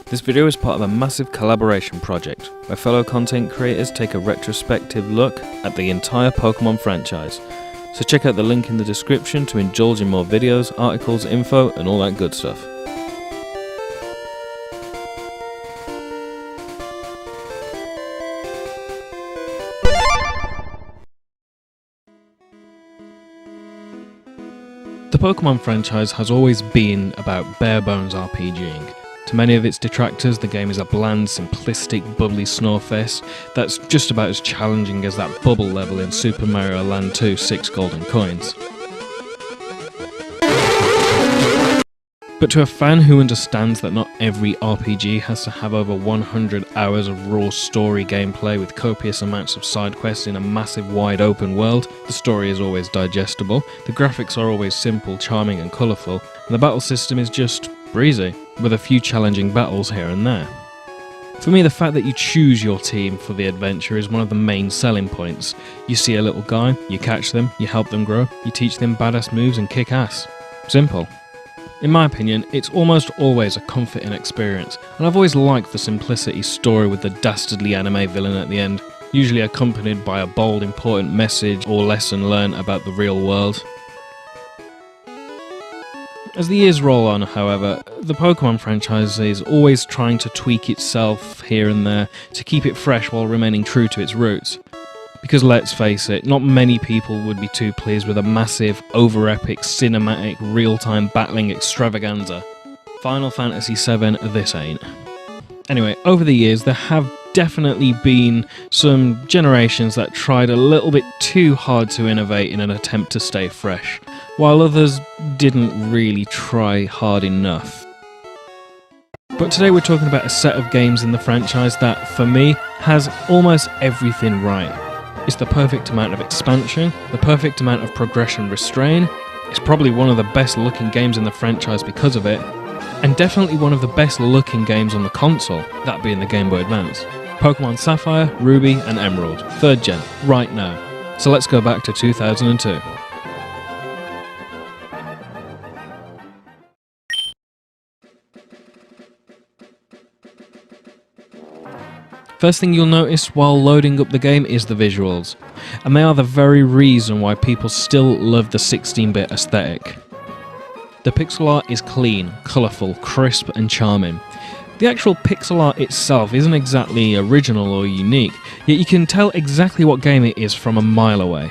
This video is part of a massive collaboration project, where fellow content creators take a retrospective look at the entire Pokemon franchise. So check out the link in the description to indulge in more videos, articles, info, and all that good stuff. The Pokemon franchise has always been about bare-bones RPGing. To many of its detractors, the game is a bland, simplistic, bubbly snorefest that's just about as challenging as that bubble level in Super Mario Land 2 6 golden coins. But to a fan who understands that not every RPG has to have over 100 hours of raw story gameplay with copious amounts of side quests in a massive wide open world, the story is always digestible, the graphics are always simple, charming and colourful, and the battle system is just breezy, with a few challenging battles here and there. For me, the fact that you choose your team for the adventure is one of the main selling points. You see a little guy, you catch them, you help them grow, you teach them badass moves and kick ass. Simple. In my opinion, it's almost always a comforting experience, and I've always liked the simplicity story with the dastardly anime villain at the end, usually accompanied by a bold, important message or lesson learned about the real world. As the years roll on, however, the Pokemon franchise is always trying to tweak itself here and there to keep it fresh while remaining true to its roots. Because let's face it, not many people would be too pleased with a massive, over-epic, cinematic, real-time battling extravaganza. Final Fantasy VII, this ain't. Anyway, over the years there have definitely been some generations that tried a little bit too hard to innovate in an attempt to stay fresh, while others didn't really try hard enough. But today we're talking about a set of games in the franchise that, for me, has almost everything right. It's the perfect amount of expansion, the perfect amount of progression restraint, it's probably one of the best looking games in the franchise because of it, and definitely one of the best looking games on the console, that being the Game Boy Advance. Pokemon Sapphire, Ruby and Emerald, 3rd gen, right now. So let's go back to 2002. First thing you'll notice while loading up the game is the visuals, and they are the very reason why people still love the 16-bit aesthetic. The pixel art is clean, colourful, crisp and charming. The actual pixel art itself isn't exactly original or unique, yet you can tell exactly what game it is from a mile away.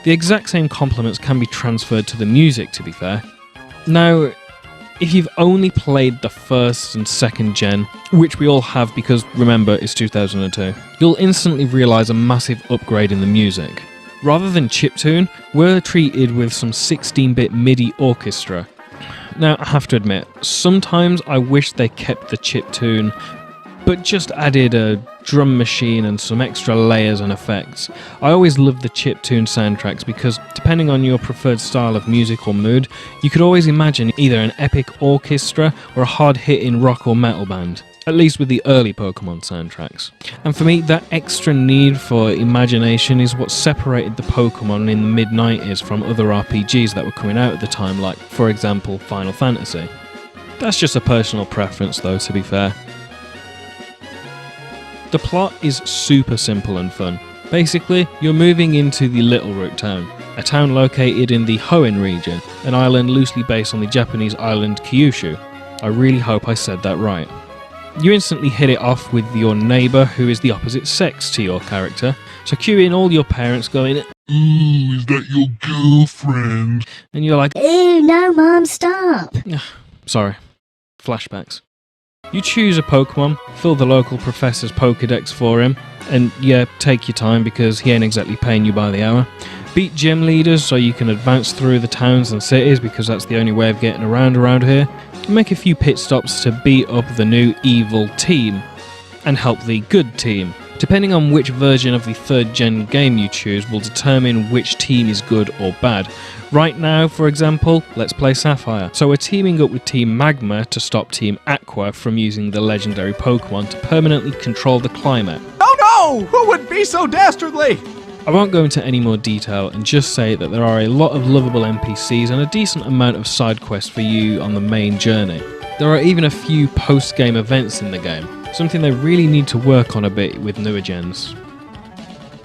The exact same compliments can be transferred to the music, to be fair. Now, if you've only played the 1st and 2nd gen, which we all have because remember it's 2002, you'll instantly realise a massive upgrade in the music. Rather than chiptune, we're treated with some 16-bit MIDI orchestra. Now I have to admit, sometimes I wish they kept the chiptune, but just added a drum machine and some extra layers and effects. I always loved the chiptune soundtracks because, depending on your preferred style of music or mood, you could always imagine either an epic orchestra or a hard-hitting rock or metal band, at least with the early Pokemon soundtracks. And for me, that extra need for imagination is what separated the Pokemon in the mid-90s from other RPGs that were coming out at the time, like, for example, Final Fantasy. That's just a personal preference though, to be fair. The plot is super simple and fun. Basically, you're moving into the Little Root town, a town located in the Hoenn region, an island loosely based on the Japanese island Kyushu. I really hope I said that right. You instantly hit it off with your neighbour who is the opposite sex to your character, so cue in all your parents going, "Ooh, is that your girlfriend?" And you're like, "Ew, no mom, stop!" Sorry. Flashbacks. You choose a Pokemon, fill the local professor's Pokedex for him, and yeah, take your time because he ain't exactly paying you by the hour. Beat gym leaders so you can advance through the towns and cities because that's the only way of getting around here. Make a few pit stops to beat up the new evil team and help the good team. Depending on which version of the 3rd gen game you choose will determine which team is good or bad. Right now, for example, let's play Sapphire. So we're teaming up with Team Magma to stop Team Aqua from using the legendary Pokemon to permanently control the climate. Oh no! Who would be so dastardly? I won't go into any more detail and just say that there are a lot of lovable NPCs and a decent amount of side quests for you on the main journey. There are even a few post-game events in the game, something they really need to work on a bit with newer gens.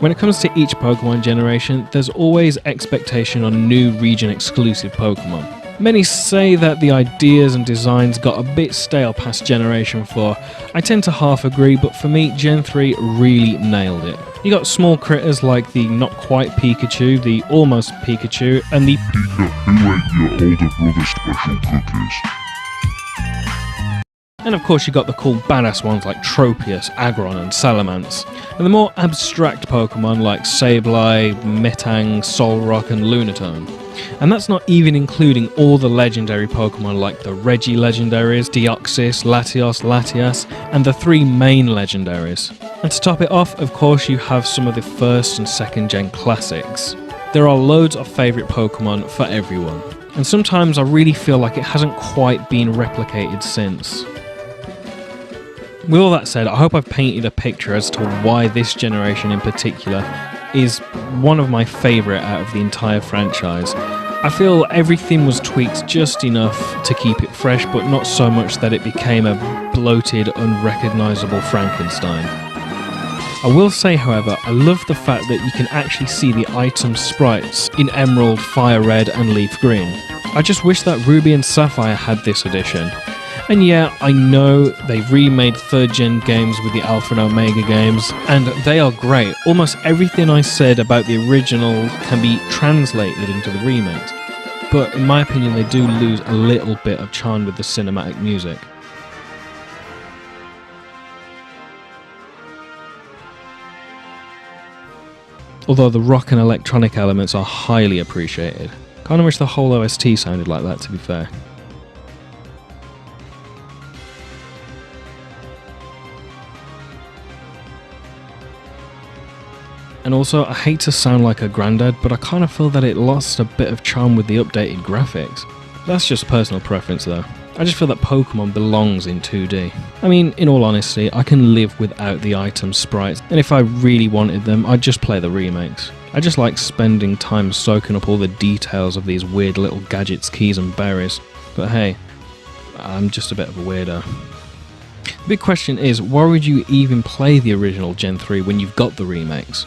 When it comes to each Pokemon generation, there's always expectation on new region-exclusive Pokemon. Many say that the ideas and designs got a bit stale past Generation 4. I tend to half agree, but for me, Gen 3 really nailed it. You got small critters like the not quite Pikachu, the almost Pikachu, and the Pika, who ate your older brother's special cookies? And of course you got the cool badass ones like Tropius, Aggron and Salamence. And the more abstract Pokemon like Sableye, Metang, Solrock and Lunatone. And that's not even including all the legendary Pokemon like the Reggie legendaries, Deoxys, Latios, Latias, and the 3 main legendaries. And to top it off, of course you have some of the first and second gen classics. There are loads of favourite Pokemon for everyone. And sometimes I really feel like it hasn't quite been replicated since. With all that said, I hope I've painted a picture as to why this generation in particular is one of my favourite out of the entire franchise. I feel everything was tweaked just enough to keep it fresh, but not so much that it became a bloated, unrecognisable Frankenstein. I will say, however, I love the fact that you can actually see the item sprites in Emerald, Fire Red and Leaf Green. I just wish that Ruby and Sapphire had this edition. And yeah, I know they've remade 3rd gen games with the Alpha and Omega games, and they are great. Almost everything I said about the original can be translated into the remakes. But in my opinion, they do lose a little bit of charm with the cinematic music. Although the rock and electronic elements are highly appreciated. Kinda wish the whole OST sounded like that, to be fair. And also, I hate to sound like a granddad, but I kind of feel that it lost a bit of charm with the updated graphics. That's just personal preference though. I just feel that Pokemon belongs in 2D. I mean, in all honesty, I can live without the item sprites, and if I really wanted them, I'd just play the remakes. I just like spending time soaking up all the details of these weird little gadgets, keys and berries. But hey, I'm just a bit of a weirdo. The big question is, why would you even play the original Gen 3 when you've got the remakes?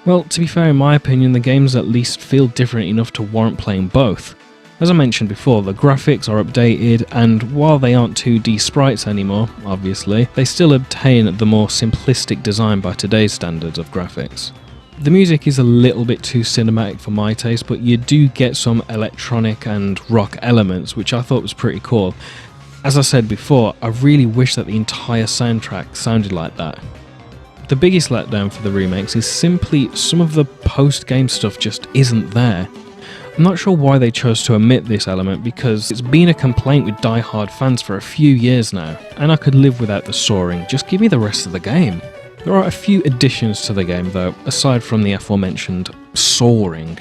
Well, to be fair, in my opinion, the games at least feel different enough to warrant playing both. As I mentioned before, the graphics are updated, and while they aren't 2D sprites anymore, obviously, they still obtain the more simplistic design by today's standards of graphics. The music is a little bit too cinematic for my taste, but you do get some electronic and rock elements, which I thought was pretty cool. As I said before, I really wish that the entire soundtrack sounded like that. The biggest letdown for the remakes is simply some of the post-game stuff just isn't there. I'm not sure why they chose to omit this element, because it's been a complaint with die-hard fans for a few years now, and I could live without the soaring. Just give me the rest of the game. There are a few additions to the game though, aside from the aforementioned soaring.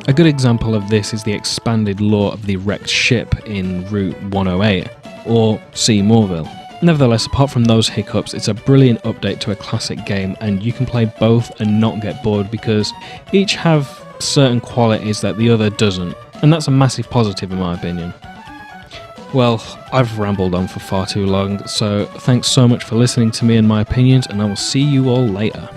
A good example of this is the expanded lore of the wrecked ship in Route 108, or C. Morville. Nevertheless, apart from those hiccups, it's a brilliant update to a classic game, and you can play both and not get bored because each have certain qualities that the other doesn't, and that's a massive positive in my opinion. Well, I've rambled on for far too long, so thanks so much for listening to me and my opinions, and I will see you all later.